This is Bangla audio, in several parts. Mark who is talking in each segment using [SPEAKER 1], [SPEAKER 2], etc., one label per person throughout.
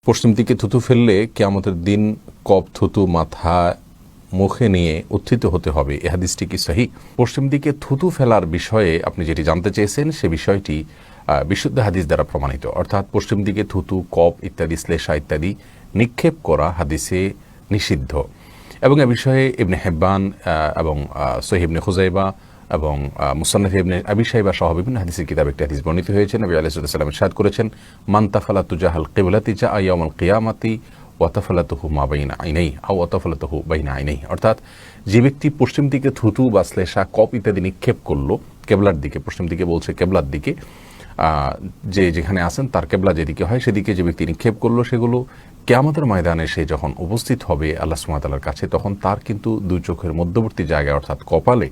[SPEAKER 1] পশ্চিম দিকে থুতু ফেললে কিয়ামতের দিন কপ থুতু মাথা মুখে নিয়ে উত্থিত হতে হবে, এ হাদিসটি কি সহিহ? পশ্চিম দিকে থুতু ফেলার বিষয়ে আপনি যেটি জানতে চেয়েছেন সে বিষয়টি বিশুদ্ধ হাদিস দ্বারা প্রমাণিত। অর্থাৎ পশ্চিম দিকে থুতু, কপ ইত্যাদি, শ্লেষা ইত্যাদি নিক্ষেপ করা হাদিসে নিষিদ্ধ। এবং এ বিষয়ে ইবনে হিব্বান এবং সহিহ ইবনে খুজাইবা এবং মুসান্নাফ ইবনে আবি শাইবা সহ বিভিন্ন হাদিসের কিতাবে একটি হাদিস বর্ণিত হয়েছে। নবী আলাইহিস সালাম ইরশাদ করেছেন, মান তাফালাতু জাহাল কিবলাতি জা ইয়াউমাল কিয়ামাতি ওয়া তাফালাতুহু মা বাইনা আইনাইহি আও ওয়া তাফালাতুহু বাইনা আইনাইহি। অর্থাৎ যে ব্যক্তি পশ্চিম দিকে থুতু বা শ্লেষা, কপ ইত্যাদি নিক্ষেপ করলো কেবলার দিকে, পশ্চিম দিকে বলছে কেবলার দিকে, যে যেখানে আছেন তার কেবলা যেদিকে হয় সেদিকে যে ব্যক্তি নিক্ষেপ করলো, সেগুলো কিয়ামতের ময়দানে সে যখন উপস্থিত হবে আল্লাহ সুবহানাহু ওয়া তাআলার কাছে, তখন তার কিন্তু দুই চোখের মধ্যবর্তী জায়গায় অর্থাৎ কপালে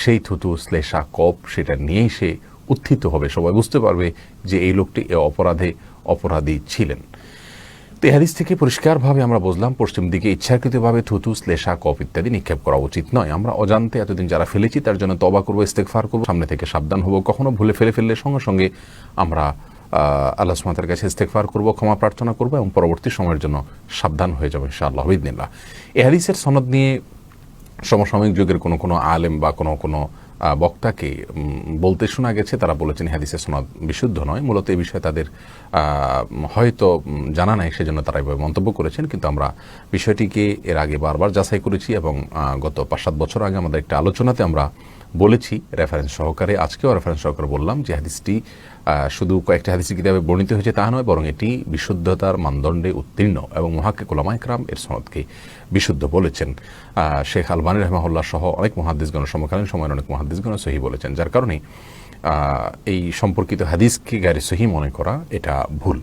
[SPEAKER 1] সেই থুতু, শ্লেষা, কপ সেটা নিয়েই সে উত্থিত হবে। সবাই বুঝতে পারবে যে এই লোকটি এ অপরাধী ছিলেন। তো এই হাদিস থেকে পরিষ্কারভাবে আমরা বুঝলাম পশ্চিম দিকে ইচ্ছাকৃতভাবে থুতু, শ্লেষা, কপ ইত্যাদি নিক্ষেপ করা উচিত নয়। আমরা অজান্তে এতদিন যারা ফেলেছি তার জন্য তওবা করবো, ইস্তেগফার করবো, সামনে থেকে সাবধান হবো। কখনো ভুলে ফেললে সঙ্গে সঙ্গে আমরা আল্লাহ সুবহানাহু ওয়া তাআলার কাছে ইস্তেগফার করবো, ক্ষমা প্রার্থনা করবো এবং পরবর্তী সময়ের জন্য সাবধান হয়ে যাবো ইনশাআল্লাহ বিইذনিল্লাহ। এই হাদিসের সনদ নিয়ে সমসাময়িক যুগের কোনো আলেম বা কোনো বক্তাকে বলতে শোনা গেছে, তারা বলেছেন হাদিসের সনদ বিশুদ্ধ নয়। মূলত এই বিষয়ে তাদের হয়তো জানা নাই, সেজন্য তারা এভাবে মন্তব্য করেছেন। কিন্তু আমরা বিষয়টিকে এর আগে বারবার যাচাই করেছি এবং গত 5-7 বছর আগে আমাদের একটা আলোচনাতে আমরা বলেছি রেফারেন্স সহকারে, আজকেও রেফারেন্স সহকারে বললাম যে হাদিসটি শুধু কয়েকটি হাদিসের কিতাবে বর্ণিত হয়েছে তা নয়, বরং এটি বিশুদ্ধতার মানদণ্ডে উত্তীর্ণ এবং মুহাক্কিক উলামায়ে কেরাম এর সনদকে বিশুদ্ধ বলেছেন। শেখ আলবানী রাহিমাহুল্লাহ সহ অনেক মুহাদ্দিসগণ, সমকালীন সময়ের অনেক মুহাদ্দিসগণ সহিহ বলেছেন। যার কারণে এই সম্পর্কিত হাদিসকে গায়রে সহিহ মনে করা এটা ভুল।